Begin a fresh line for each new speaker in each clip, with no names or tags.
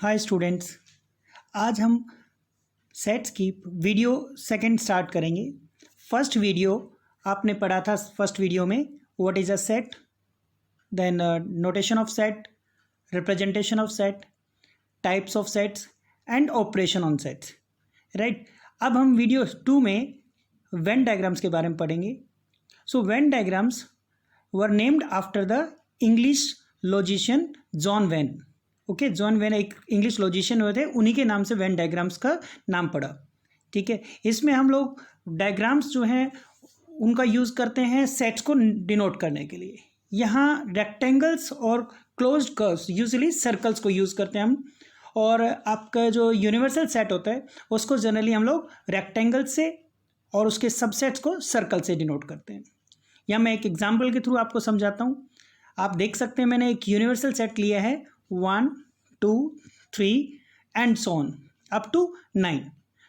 Hi students, आज हम sets की वीडियो सेकंड स्टार्ट करेंगे। फर्स्ट वीडियो आपने पढ़ा था, फर्स्ट वीडियो में what is a set, then notation of set, representation of set, types of sets and operation on sets, right. अब हम वीडियो 2 में वेन डायग्राम्स के बारे में पढ़ेंगे। So Venn diagrams were named after the English logician John when. Okay, John when एक English logician हुए थे, उन्हीं के नाम से वेन डायग्राम्स का नाम पड़ा। ठीक है, इसमें हम लोग डायग्राम्स जो हैं उनका यूज़ करते हैं सेट्स को डिनोट करने के लिए। यहाँ रेक्टेंगल्स और क्लोज्ड कर्व्स, यूजुअली सर्कल्स को यूज़ करते हैं हम, और आपका जो यूनिवर्सल सेट होता है उसको जनरली हम लोग रेक्टेंगल से और उसके सबसेट्स को सर्कल से डिनोट करते हैं। या मैं एक एग्जाम्पल के थ्रू आपको समझाता हूँ। आप देख सकते हैं मैंने एक यूनिवर्सल सेट लिया है 1, 2, 3 and so on up to 9।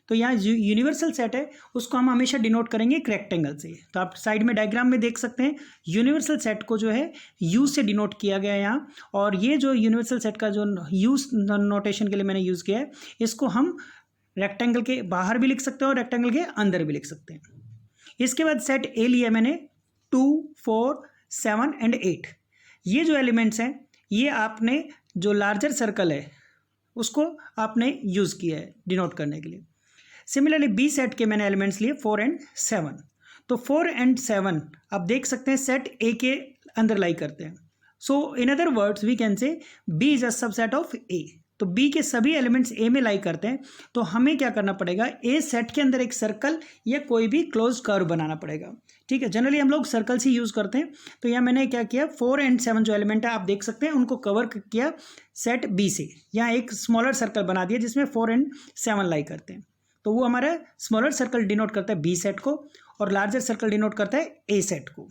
तो यहाँ जो यूनिवर्सल सेट है उसको हम हमेशा डिनोट करेंगे एक रेक्टेंगल से। तो आप साइड में डायग्राम में देख सकते हैं यूनिवर्सल सेट को जो है यू से डिनोट किया गया है यहाँ। और ये जो यूनिवर्सल सेट का जो यूज नोटेशन के लिए मैंने यूज़ किया है, इसको हम रेक्टेंगल के बाहर भी लिख सकते हैं और रेक्टेंगल के अंदर भी लिख सकते हैं। इसके बाद सेट ए लिया मैंने 2, 4, 7 एंड 8। ये जो एलिमेंट्स हैं ये आपने जो लार्जर सर्कल है उसको आपने यूज़ किया है डिनोट करने के लिए। सिमिलरली बी सेट के मैंने एलिमेंट्स लिए 4 एंड 7। तो 4 एंड 7 आप देख सकते हैं सेट ए के अंदर लाई करते हैं। So in other words we can say B is a subset of A. तो बी के सभी एलिमेंट्स ए में लाई करते हैं। तो हमें क्या करना पड़ेगा, ए सेट के अंदर एक सर्कल या कोई भी क्लोज कर्व बनाना पड़ेगा। ठीक है, जनरली हम लोग सर्कल्स ही यूज़ करते हैं। तो यहाँ मैंने क्या किया, 4 एंड 7 जो एलिमेंट है आप देख सकते हैं उनको कवर किया सेट बी से। यहाँ एक स्मॉलर सर्कल बना दिया जिसमें 4 एंड 7 लाई करते हैं। तो वो हमारा स्मॉलर सर्कल डिनोट करता है बी सेट को और लार्जर सर्कल डिनोट करता है ए सेट को,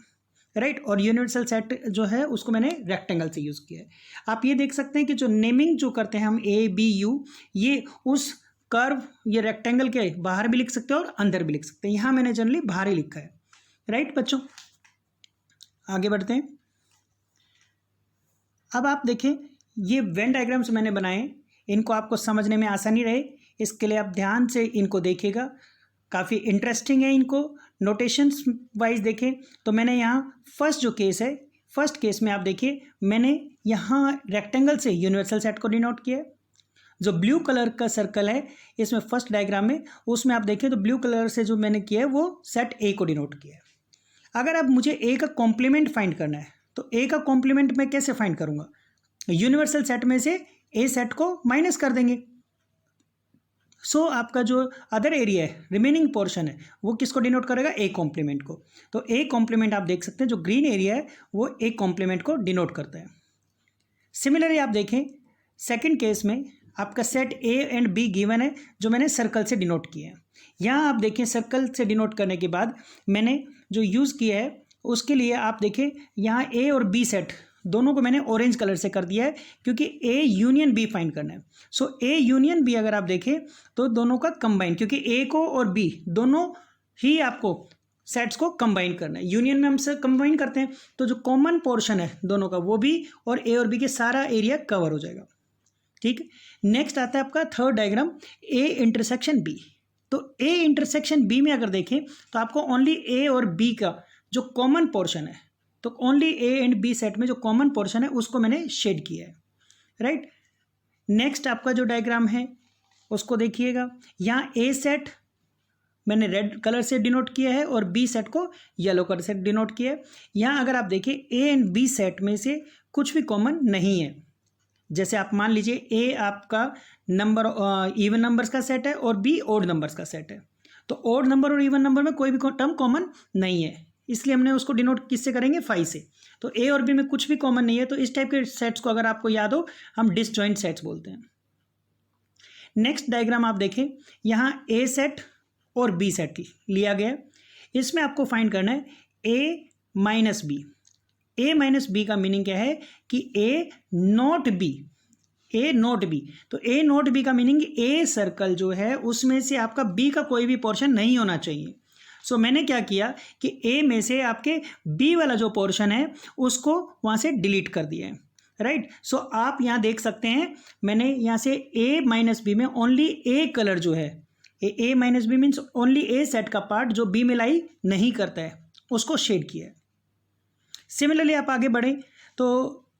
राइट। और यूनिवर्सल सेट जो है उसको मैंने रेक्टेंगल से यूज़ किया है। आप ये देख सकते हैं कि जो नेमिंग जो करते हैं हम ए बी यू, ये उस कर्व ये रेक्टेंगल के बाहर भी लिख सकते हैं और अंदर भी लिख सकते हैं। यहाँ मैंने जनरली बाहर ही लिखा है, राइट बच्चों। आगे बढ़ते हैं। अब आप देखें ये वेन डायग्राम्स मैंने बनाए, इनको आपको समझने में आसानी रहे इसके लिए आप ध्यान से इनको देखिएगा, काफ़ी इंटरेस्टिंग है। इनको नोटेशंस वाइज देखें तो मैंने यहाँ फर्स्ट जो केस है, फर्स्ट केस में आप देखिए मैंने यहाँ रेक्टेंगल से यूनिवर्सल सेट को डिनोट किया है। जो ब्लू कलर का सर्कल है इसमें फर्स्ट डायग्राम में, उसमें आप देखिए तो ब्लू कलर से जो मैंने किया है वो सेट ए को डिनोट किया है। अगर अब मुझे ए का कॉम्प्लीमेंट फाइंड करना है तो ए का कॉम्प्लीमेंट मैं कैसे फाइंड करूँगा, यूनिवर्सल सेट में से ए सेट को माइनस कर देंगे। सो आपका जो अदर एरिया है, रिमेनिंग पोर्शन है, वो किसको डिनोट करेगा, ए कॉम्प्लीमेंट को। तो ए कॉम्प्लीमेंट आप देख सकते हैं जो ग्रीन एरिया है वो ए कॉम्प्लीमेंट को डिनोट करता है। सिमिलरली आप देखें सेकंड केस में आपका set A and be given है जो मैंने सर्कल से डिनोट किया है। यहाँ आप देखें सर्कल से डिनोट करने के बाद मैंने जो यूज़ किया है उसके लिए आप देखें यहाँ ए और बी सेट दोनों को मैंने ऑरेंज कलर से कर दिया है क्योंकि ए यूनियन बी फाइंड करना है। सो ए यूनियन बी अगर आप देखें तो दोनों का कंबाइन, क्योंकि ए को और बी दोनों ही आपको सेट्स को कंबाइन करना है। यूनियन में हम से कंबाइन करते हैं तो जो कॉमन पोर्शन है दोनों का वो भी और ए और बी के सारा एरिया कवर हो जाएगा। ठीक है, नेक्स्ट आता है आपका third diagram A intersection B. तो ए इंटरसेक्शन बी में अगर देखें तो आपको ओनली ए और बी का जो कॉमन पोर्शन है, तो only A and B set में जो कॉमन पोर्शन है उसको मैंने शेड किया है, राइट। नेक्स्ट आपका जो डायग्राम है उसको देखिएगा, यहाँ ए सेट मैंने रेड कलर से डिनोट किया है और बी सेट को येलो कलर से डिनोट किया है। यहाँ अगर आप देखिए ए एंड बी सेट में से कुछ भी कॉमन नहीं है। जैसे आप मान लीजिए ए आपका नंबर इवन नंबर्स का सेट है और बी ओड नंबर्स का सेट है, तो ओड नंबर और इवन नंबर में कोई भी टर्म कॉमन नहीं है, इसलिए हमने उसको डिनोट किससे करेंगे, 5 से। तो ए और बी में कुछ भी कॉमन नहीं है, तो इस टाइप के सेट्स को अगर आपको याद हो हम डिसजॉइंट सेट्स बोलते हैं। नेक्स्ट डायग्राम आप देखें, यहाँ ए सेट और बी सेट लिया गया, इसमें आपको फाइंड करना है A minus B. A minus B का मीनिंग क्या है कि A not B, A not B. तो ए नॉट बी का मीनिंग ए सर्कल जो है उसमें से आपका बी का कोई भी पोर्शन नहीं होना चाहिए। सो मैंने क्या किया कि ए में से आपके बी वाला जो पोर्शन है उसको वहाँ से डिलीट कर दिया है। राइट। सो आप यहाँ देख सकते हैं मैंने यहाँ से ए माइनस बी में ओनली ए कलर जो है, A minus B means only A set का पार्ट जो बी में लाई नहीं करता है उसको शेड किया है। सिमिलरली आप आगे बढ़े तो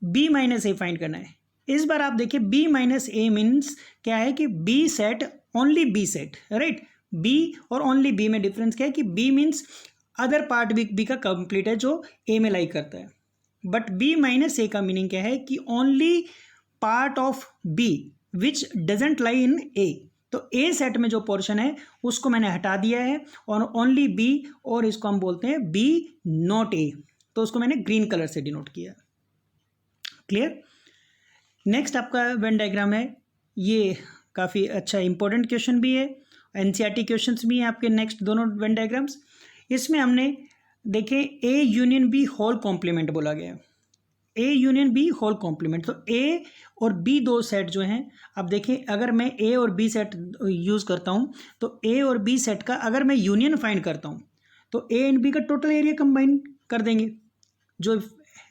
बी माइनस ए फाइंड करना है। इस बार आप देखिए बी माइनस ए मीन्स क्या है कि B set, only B set, right. B और ओनली बी में डिफरेंस क्या है कि B means other part B का कंप्लीट है जो ए में लाई करता है, बट बी माइनस ए का मीनिंग क्या है कि only part of B which doesn't lie in A. तो ए सेट में जो पोर्शन है उसको मैंने हटा दिया है और ओनली बी, और इसको हम बोलते हैं बी नॉट ए, तो उसको मैंने ग्रीन कलर से डिनोट किया। क्लियर। नेक्स्ट आपका वेन डायग्राम है, ये काफ़ी अच्छा इंपॉर्टेंट क्वेश्चन भी है, एनसीईआरटी क्वेश्चंस भी हैं आपके नेक्स्ट दोनों वेन डायग्राम्स। इसमें हमने देखें A union B whole complement बोला गया, A union B whole complement. तो ए और बी दो सेट जो हैं, अब देखें अगर मैं ए और बी सेट यूज़ करता हूँ तो ए और बी सेट का अगर मैं यूनियन फाइंड करता हूँ तो ए एंड बी का टोटल एरिया कंबाइन कर देंगे जो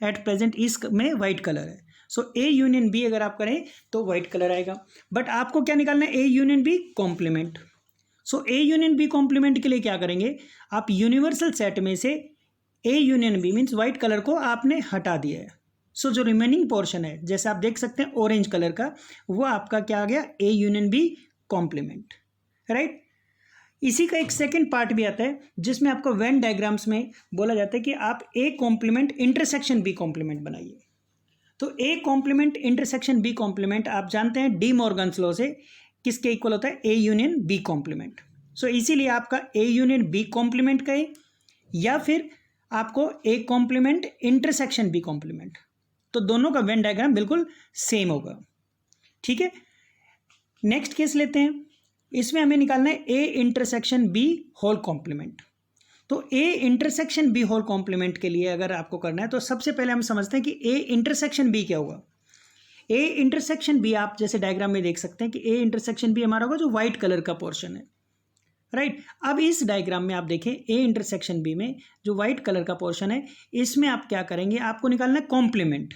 एट प्रेजेंट इस में वाइट कलर है। सो ए यूनियन बी अगर आप करें तो वाइट कलर आएगा, बट आपको क्या निकालना है, A union B complement. So A union B complement के लिए क्या करेंगे, आप यूनिवर्सल सेट में से A union B means white colour को आपने हटा दिया है। सो जो रिमेनिंग पोर्शन है जैसे आप देख सकते हैं ऑरेंज कलर का, वो आपका क्या आ गया, A union B complement, right. इसी का एक सेकंड पार्ट भी आता है जिसमें आपको वेन डायग्राम्स में बोला जाता है कि आप A complement intersection B complement बनाइए। तो A complement intersection B complement आप जानते हैं डी मॉर्गन्स लॉ से किसके इक्वल होता है, ए यूनियन बी कॉम्प्लीमेंट। सो इसीलिए आपका ए यूनियन बी कॉम्प्लीमेंट कहे या फिर आपको A complement intersection B complement, तो दोनों का वेन डायग्राम बिल्कुल सेम होगा। ठीक है, नेक्स्ट केस लेते हैं। इसमें हमें निकालना है A intersection B whole complement. तो A intersection B whole complement के लिए अगर आपको करना है तो सबसे पहले हम समझते हैं कि ए इंटरसेक्शन बी क्या होगा। ए इंटरसेक्शन बी आप जैसे डायग्राम में देख सकते हैं कि ए इंटरसेक्शन बी हमारा होगा जो व्हाइट कलर का पोर्शन है, राइट। अब इस डायग्राम में आप देखें ए इंटरसेक्शन बी में जो व्हाइट कलर का पोर्शन है, इसमें आप क्या करेंगे, आपको निकालना है कॉम्प्लीमेंट।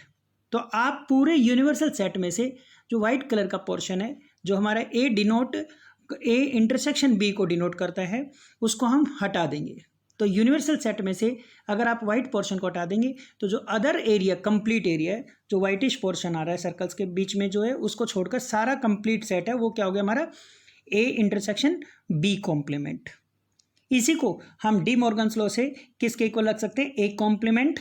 तो आप पूरे यूनिवर्सल सेट में से जो व्हाइट कलर का पोर्शन है जो हमारा ए इंटरसेक्शन बी को डिनोट करता है उसको हम हटा देंगे। तो यूनिवर्सल सेट में से अगर आप व्हाइट पोर्शन को हटा देंगे तो जो अदर एरिया, कंप्लीट एरिया है, जो व्हाइटिश पोर्शन आ रहा है सर्कल्स के बीच में जो है, उसको छोड़कर सारा कंप्लीट सेट है वो क्या हो गया हमारा, ए इंटरसेक्शन बी कॉम्प्लीमेंट। इसी को हम डी मॉर्गन्स लॉ से किसके इक्वल रख सकते हैं, A complement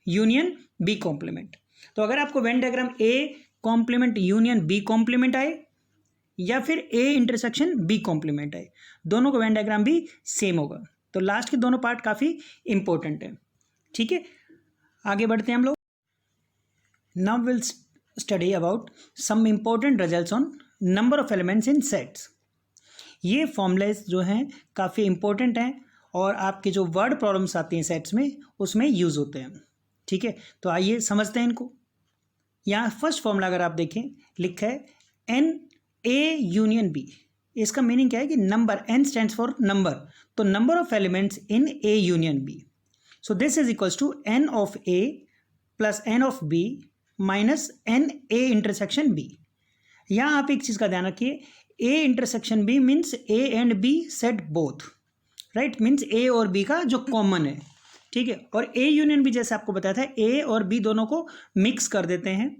union B complement. तो अगर आपको Venn diagram A complement union B complement आए या फिर ए इंटरसेक्शन बी कॉम्प्लीमेंट आए, दोनों का वेन डायग्राम भी सेम होगा। तो लास्ट के दोनों पार्ट काफ़ी इंपॉर्टेंट है। ठीक है, आगे बढ़ते हैं हम लोग। Now will study about some important results on number of elements in sets. ये फॉर्मूलेस जो हैं काफ़ी इंपॉर्टेंट हैं और आपके जो वर्ड प्रॉब्लम्स आती हैं सेट्स में उसमें यूज़ होते हैं। ठीक है, तो आइए समझते हैं इनको। यहाँ फर्स्ट फॉर्मूला अगर आप देखें लिखा है एन ए यूनियन बी। इसका मीनिंग क्या है कि number, N stands for number, तो number of elements in A union B. So this is equals to N of A plus N of B minus N A intersection B. यहाँ आप एक चीज़ का ध्यान रखिए, A intersection B means A and B set both, right, means A और B का जो कॉमन है। ठीक है, और ए यूनियन बी जैसे आपको बताया था ए और बी दोनों को मिक्स कर देते हैं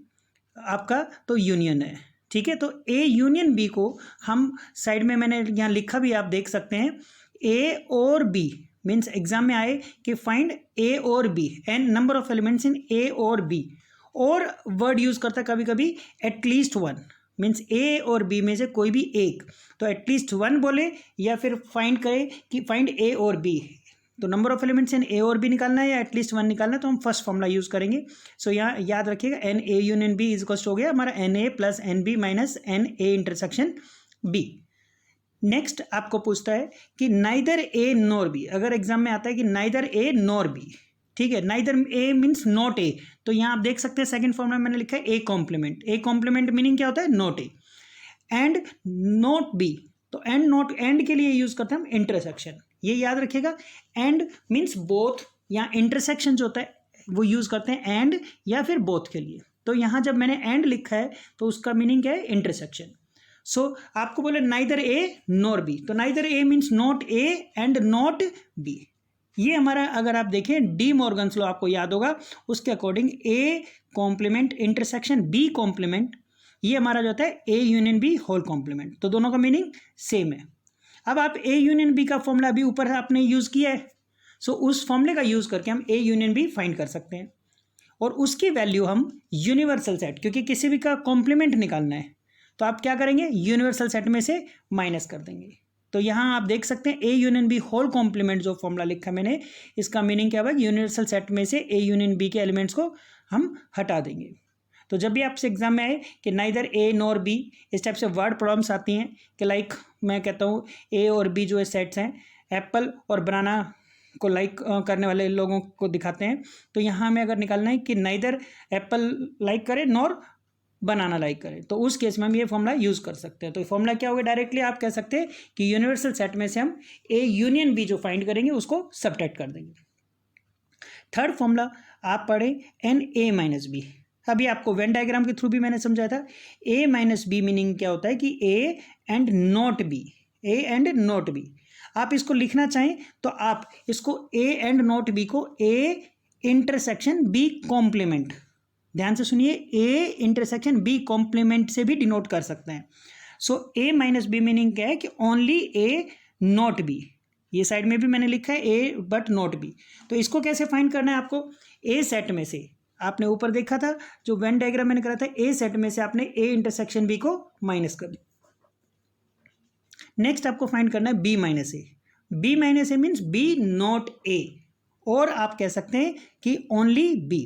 आपका, तो यूनियन है। ठीक है, तो ए यूनियन बी को हम साइड में मैंने यहाँ लिखा भी आप देख सकते हैं, ए और बी मीन्स एग्जाम में आए कि फाइंड ए और B and number of elements in A और बी, और वर्ड यूज करता है कभी कभी एटलीस्ट वन, मीन्स ए और बी में से कोई भी एक, तो एटलीस्ट वन बोले या फिर फाइंड करे कि फाइंड ए और बी। तो number of elements in A और बी निकालना है या एटलीस्ट वन निकालना है, तो हम फर्स्ट फॉर्मूला यूज करेंगे। सो यहाँ याद रखिएगा N A union B is equal हो गया हमारा N A plus N B minus N A intersection B. Next आपको पूछता है कि नाइदर ए नॉर बी, अगर एग्जाम में आता है कि नाइदर ए नॉर बी, ठीक है, neither A means not a, तो यहाँ आप देख सकते हैं सेकंड फॉर्मूला मैंने लिखा है A complement. A complement meaning क्या होता है, not A and not B, तो एंड नॉट, एंड के लिए यूज करते हैं हम इंटरसेक्शन, ये याद रखिएगा। एंड मीन्स बोथ, यहाँ इंटरसेक्शन जो होता है वो यूज करते हैं एंड या फिर बोथ के लिए। तो यहाँ जब मैंने एंड लिखा है तो उसका मीनिंग क्या है, इंटरसेक्शन। सो आपको बोले नाइदर ए नॉर बी, तो neither A means not A and not B. ये हमारा अगर आप देखें डी मॉर्गन्स लॉ आपको याद होगा, उसके according A complement intersection B complement, ये हमारा जो होता है A union B whole complement, तो दोनों का मीनिंग सेम है। अब आप ए यूनियन बी का फॉर्मूला अभी ऊपर आपने यूज़ किया है, सो उस फॉर्मूले का यूज़ करके हम ए यूनियन बी फाइंड कर सकते हैं और उसकी वैल्यू हम यूनिवर्सल सेट, क्योंकि किसी भी का कॉम्प्लीमेंट निकालना है तो आप क्या करेंगे, यूनिवर्सल सेट में से माइनस कर देंगे। तो यहाँ आप देख सकते हैं A union B whole complement जो फॉर्मूला लिखा है मैंने, इसका मीनिंग क्या हुआ, यूनिवर्सल सेट में से ए यूनियन बी के एलिमेंट्स को हम हटा देंगे। तो जब भी आपसे एग्जाम में आए कि नाइदर ए नॉर बी, इस टाइप से वर्ड प्रॉब्लम्स आती हैं कि लाइक मैं कहता हूँ ए और बी जो सेट्स हैं, एप्पल और बनाना को लाइक करने वाले लोगों को दिखाते हैं, तो यहाँ हमें अगर निकालना है कि नाइदर एप्पल लाइक करे नॉर बनाना लाइक करे, तो उस केस में हम ये फॉर्मूला यूज़ कर सकते हैं। तो फॉर्मूला क्या होगा, डायरेक्टली आप कह सकते हैं कि यूनिवर्सल सेट में से हम ए यूनियन बी जो फाइंड करेंगे उसको सबट्रैक्ट कर देंगे। थर्ड फॉर्मूला आप पढ़े एन ए माइनस बी, अभी आपको वेन डायग्राम के थ्रू भी मैंने समझाया था। ए माइनस बी मीनिंग क्या होता है कि ए and not B, A and not B. आप इसको लिखना चाहें तो आप इसको ए एंड नॉट बी को ए इंटरसेक्शन बी कॉम्प्लीमेंट, ध्यान से सुनिए, ए इंटरसेक्शन बी कॉम्प्लीमेंट से भी डिनोट कर सकते हैं। सो ए माइनस बी मीनिंग क्या है कि ओनली ए नॉट बी, ये साइड में भी मैंने लिखा है ए बट नॉट बी। तो इसको कैसे फाइंड करना है आपको, ए सेट में से, आपने ऊपर देखा था जो वेन डायग्राम मैंने करा था, ए सेट में से आपने ए इंटरसेक्शन बी को माइनस कर दिया। नेक्स्ट आपको फाइंड करना है B minus A, B minus A means B not A, और आप कह सकते हैं कि ओनली बी।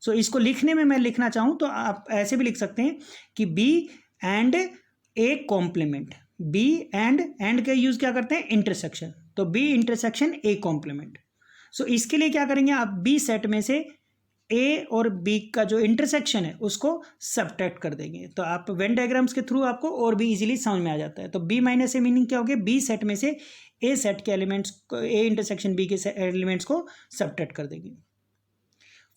सो इसको लिखने में मैं लिखना चाहूँ तो आप ऐसे भी लिख सकते हैं कि B and A complement, B and का यूज़ क्या करते हैं, इंटरसेक्शन, तो B intersection A complement. So इसके लिए क्या करेंगे, आप बी सेट में से ए और बी का जो इंटरसेक्शन है उसको सबट्रैक्ट कर देंगे, तो आप वेन डायग्राम्स के थ्रू आपको और भी इजीली समझ में आ जाता है। तो बी माइनस ए मीनिंग क्या हो गया, बी सेट में से ए सेट के एलिमेंट्स को, ए इंटरसेक्शन बी के एलिमेंट्स को सबट्रैक्ट कर देंगे।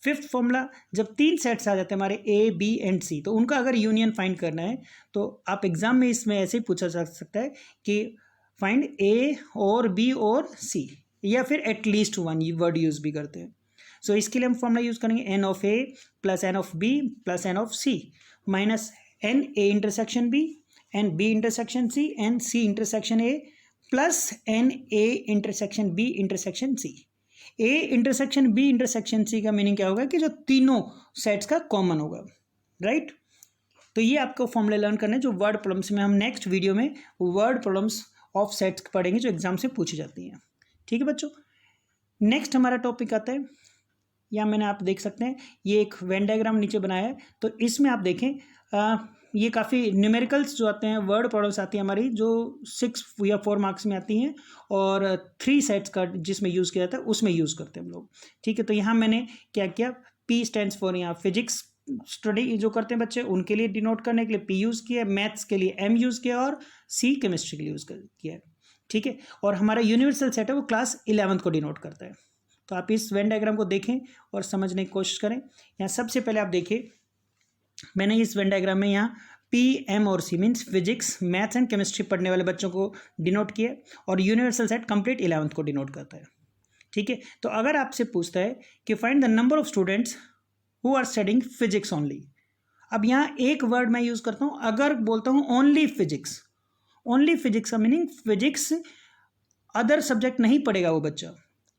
फिफ्थ फॉर्मूला, जब तीन सेट्स आ जाते हैं हमारे ए बी एंड सी, तो उनका अगर यूनियन फाइंड करना है तो आप एग्जाम में इसमें ऐसे ही पूछा जा सकता है कि फाइंड ए और बी और सी, या फिर एटलीस्ट वन वर्ड यूज भी करते हैं। सो इसके लिए हम फॉर्मूला यूज करेंगे N of A plus N of B plus N of C minus N A intersection B N B intersection C N C intersection A plus N A intersection B intersection C. A intersection B intersection C का meaning क्या होगा कि जो तीनों sets का common होगा, right. तो ये आपको फॉर्मूले लर्न करने जो वर्ड प्रॉब्लम्स में हम नेक्स्ट वीडियो में वर्ड प्रॉब्लम्स ऑफ सेट्स पढ़ेंगे जो एग्जाम से पूछी जाती हैं। ठीक है बच्चों, नेक्स्ट हमारा टॉपिक आता है, यहाँ मैंने आप देख सकते हैं ये एक वेन डायग्राम नीचे बनाया है, तो इसमें आप देखें ये काफ़ी न्यूमेरिकल्स जो आते हैं, वर्ड प्रॉब्लम्स आती हैं हमारी जो 6 या 4 मार्क्स में आती हैं, और 3 सेट्स का जिसमें यूज़ किया जाता है उसमें यूज़ करते हैं हम लोग। ठीक है, तो यहाँ मैंने क्या किया, पी स्टैंड्स फॉर, यहाँ फिजिक्स स्टडी जो करते हैं बच्चे उनके लिए डिनोट करने के लिए पी यूज़ किया है, मैथ्स के लिए एम यूज़ किया और सी केमिस्ट्री के लिए यूज़ किया है। ठीक है, और हमारा यूनिवर्सल सेट है वो क्लास 11th को डिनोट करता है। तो आप इस वेन डायग्राम को देखें और समझने की कोशिश करें। यहाँ सबसे पहले आप देखिए, मैंने इस वेन डायग्राम में यहाँ पी एम और C means physics maths and chemistry पढ़ने वाले बच्चों को डिनोट किया, और यूनिवर्सल सेट कंप्लीट 11th को डिनोट करता है। ठीक है, तो अगर आपसे पूछता है कि find the number of students who are studying physics only, अब यहाँ एक वर्ड मैं यूज़ करता हूँ, अगर बोलता हूँ ओनली फिजिक्स, ओनली फिजिक्स का मीनिंग फिजिक्स, अदर सब्जेक्ट नहीं पढ़ेगा वो बच्चा,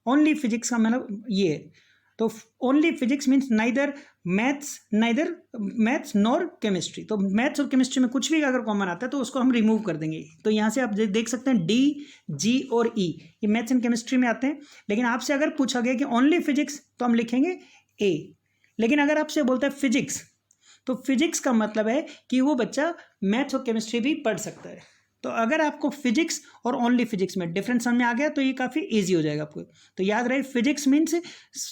ओनली फिजिक्स का मतलब ये है। तो only physics means neither maths nor chemistry, तो मैथ्स और केमिस्ट्री में कुछ भी अगर कॉमन आता है तो उसको हम रिमूव कर देंगे। तो यहाँ से आप देख सकते हैं डी, जी और ई, ये मैथ्स एंड केमिस्ट्री में आते हैं। लेकिन आपसे अगर पूछा गया कि ओनली फिजिक्स तो हम लिखेंगे ए, लेकिन अगर आपसे बोलता है फिजिक्स तो फिजिक्स का मतलब है कि वो बच्चा मैथ्स और केमिस्ट्री भी पढ़ सकता है। तो अगर आपको फिजिक्स और ओनली फिजिक्स में डिफरेंस समझ में आ गया तो ये काफ़ी इजी हो जाएगा आपको। तो याद रहे, फिजिक्स मीन्स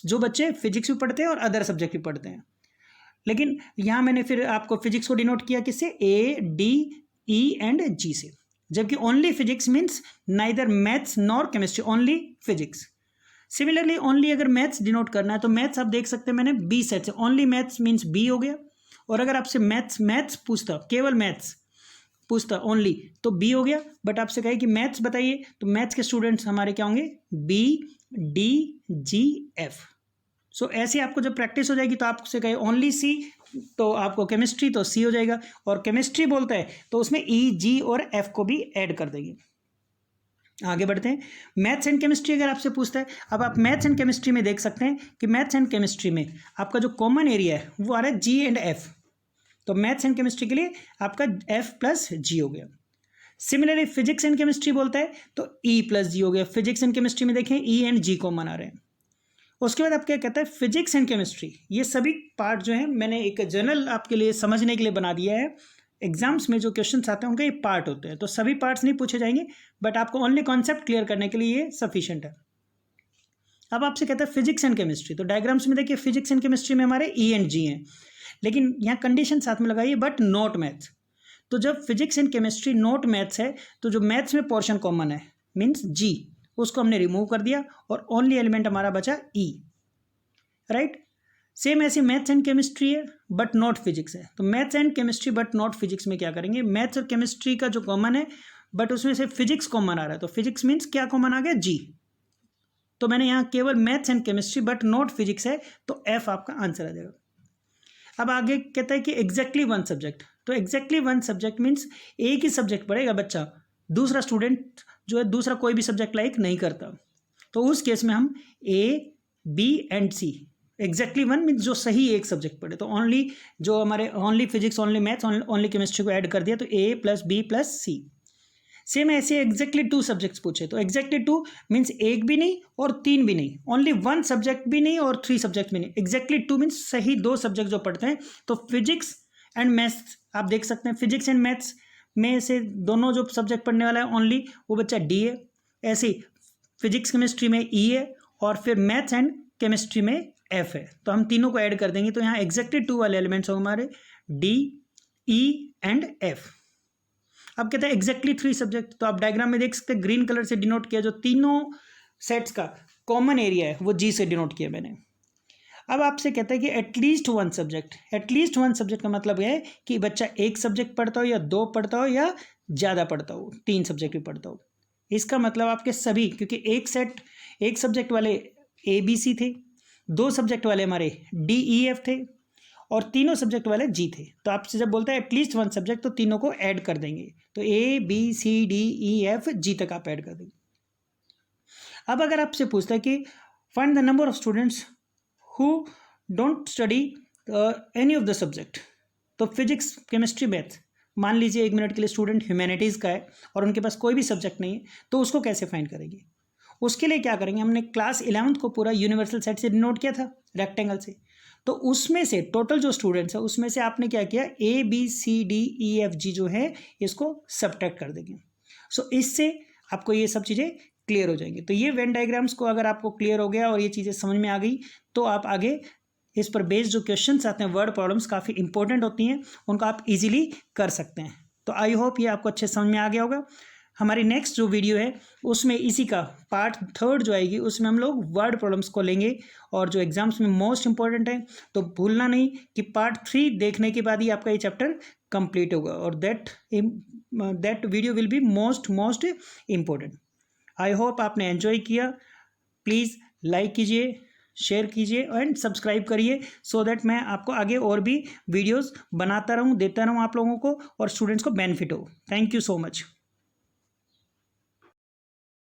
जो बच्चे फिजिक्स भी पढ़ते हैं और अदर सब्जेक्ट भी पढ़ते हैं। लेकिन यहाँ मैंने फिर आपको फिजिक्स को डिनोट किया किससे, ए, डी, ई एंड जी से, जबकि only physics means neither maths nor chemistry, only physics. Similarly only अगर मैथ्स डिनोट करना है तो मैथ्स आप देख सकते हैं मैंने बी सेट से, ओनली मैथ्स मीन्स बी हो गया। और अगर आपसे मैथ्स पूछता, केवल मैथ्स पूछता ओनली, तो बी हो गया। बट आपसे कहे कि मैथ्स बताइए, तो मैथ्स के स्टूडेंट्स हमारे क्या होंगे, बी डी जी एफ। सो ऐसे आपको जब प्रैक्टिस हो जाएगी तो आपसे कहे ओनली सी, तो आपको केमिस्ट्री तो सी हो जाएगा। और केमिस्ट्री बोलता है तो उसमें ई जी और एफ को भी ऐड कर देंगे। आगे बढ़ते हैं, मैथ्स एंड केमिस्ट्री अगर आपसे पूछता है, अब आप मैथ्स एंड केमिस्ट्री में देख सकते हैं कि मैथ्स एंड केमिस्ट्री में आपका जो कॉमन एरिया है वो आ रहा है जी एंड एफ। तो मैथ्स एंड केमिस्ट्री के लिए आपका एफ प्लस जी हो गया। सिमिलरली फिजिक्स एंड केमिस्ट्री बोलता है तो ई प्लस जी हो गया। फिजिक्स एंड केमिस्ट्री में देखें ई एंड जी कॉमन आ रहे हैं। उसके बाद आप क्या कहता है, फिजिक्स एंड केमिस्ट्री, ये सभी पार्ट जो है मैंने एक जनरल आपके लिए समझने के लिए बना दिया है। एग्जाम्स में जो क्वेश्चन आते हैं उनके ये पार्ट होते हैं, तो सभी पार्ट्स नहीं पूछे जाएंगे, बट आपको ओनली कॉन्सेप्ट क्लियर करने के लिए ये सफिशिएंट है। अब आपसे कहता है फिजिक्स एंड केमिस्ट्री, तो डायग्राम्स में देखिए फिजिक्स एंड केमिस्ट्री में हमारे ई एंड जी हैं, लेकिन यहाँ कंडीशन साथ में लगाइए, बट नॉट मैथ्स। तो जब physics and chemistry not maths है तो जो मैथ्स में पोर्शन कॉमन है मीन्स जी, उसको हमने रिमूव कर दिया और ओनली एलिमेंट हमारा बचा ई, राइट। सेम ऐसे मैथ्स एंड केमिस्ट्री है बट नॉट फिजिक्स है, तो maths and chemistry but not physics में क्या करेंगे, मैथ्स और केमिस्ट्री का जो कॉमन है बट उसमें से फिजिक्स कॉमन आ रहा है, तो फिजिक्स मीन्स क्या कॉमन आ गया, जी। तो मैंने यहाँ केवल maths and chemistry but not physics है, तो एफ आपका आंसर आ जाएगा। अब आगे कहता है कि एग्जैक्टली वन सब्जेक्ट, तो एग्जैक्टली वन सब्जेक्ट मीन्स एक ही सब्जेक्ट पढ़ेगा बच्चा, दूसरा स्टूडेंट जो है दूसरा कोई भी सब्जेक्ट लाइक नहीं करता, तो उस केस में हम A B and C, exactly one means जो सही एक सब्जेक्ट पढ़े, तो ओनली जो हमारे only physics only maths only chemistry को ऐड कर दिया, तो A plus B plus C. Same ऐसे एग्जैक्टली टू सब्जेक्ट्स पूछे, तो एग्जैक्टली टू मीन्स एक भी नहीं और तीन भी नहीं, ओनली वन सब्जेक्ट भी नहीं और थ्री सब्जेक्ट भी नहीं, एग्जैक्टली टू मीन्स सही दो सब्जेक्ट जो पढ़ते हैं। तो फिजिक्स एंड मैथ्स आप देख सकते हैं, फिजिक्स एंड मैथ्स में से दोनों जो सब्जेक्ट पढ़ने वाला है ओनली वो बच्चा डी है। ऐसे फिजिक्स केमिस्ट्री में ई है और फिर मैथ्स एंड केमिस्ट्री में एफ है, तो हम तीनों को ऐड कर देंगे, तो यहाँ एग्जैक्टली टू वाले एलिमेंट्स होंगे हमारे डी ई एंड एफ। अब कहते हैं एग्जैक्टली थ्री सब्जेक्ट, तो आप डायग्राम में देख सकते हैं ग्रीन कलर से डिनोट किया, जो तीनों सेट्स का कॉमन एरिया है वो जी से डिनोट किया मैंने। अब आपसे कहता है कि at least one subject, at least one subject का मतलब है कि बच्चा एक सब्जेक्ट पढ़ता हो या दो पढ़ता हो या ज़्यादा पढ़ता हो, तीन सब्जेक्ट भी पढ़ता हो। इसका मतलब आपके सभी, क्योंकि एक सब्जेक्ट वाले ए बी सी थे, दो सब्जेक्ट वाले हमारे डी ई एफ थे और तीनों सब्जेक्ट वाले जी थे, तो आपसे जब बोलता है एटलीस्ट वन सब्जेक्ट तो तीनों को ऐड कर देंगे, तो A B C D E F G तक आप ऐड कर देंगे। अब अगर आपसे पूछता है कि find the number of students who don't study any of the subject, तो फिजिक्स केमिस्ट्री मैथ, मान लीजिए 1 मिनट के लिए स्टूडेंट ह्यूमैनिटीज़ का है और उनके पास कोई भी सब्जेक्ट नहीं है, तो उसको कैसे फाइंड करेंगे। उसके लिए क्या करेंगे, हमने क्लास 11th को पूरा यूनिवर्सल सेट से डिनोट किया था रेक्टेंगल से, तो उसमें से टोटल जो स्टूडेंट्स है उसमें से आपने क्या किया, A B C D E F G जो है इसको सब्ट्रैक्ट कर देंगे। सो इससे आपको ये सब चीज़ें क्लियर हो जाएंगी। तो ये वेन डायग्राम्स को अगर आपको क्लियर हो गया और ये चीज़ें समझ में आ गई, तो आप आगे इस पर बेस्ड जो क्वेश्चंस आते हैं, वर्ड प्रॉब्लम्स काफ़ी इंपॉर्टेंट होती हैं, उनको आप इजीली कर सकते हैं। तो आई होप ये आपको अच्छे समझ में आ गया होगा। हमारी नेक्स्ट जो वीडियो है उसमें इसी का पार्ट 3 जो आएगी, उसमें हम लोग वर्ड प्रॉब्लम्स को लेंगे और जो एग्जाम्स में मोस्ट इंपॉर्टेंट है, तो भूलना नहीं कि पार्ट 3 देखने के बाद ही आपका ये चैप्टर कंप्लीट होगा और that video will be most important. I hope आपने एंजॉय किया। प्लीज़ लाइक कीजिए, शेयर कीजिए एंड सब्सक्राइब करिए, सो दैट मैं आपको आगे और भी वीडियोस बनाता रहूं, देता रहूं आप लोगों को और स्टूडेंट्स को बेनिफिट हो। Thank you so much.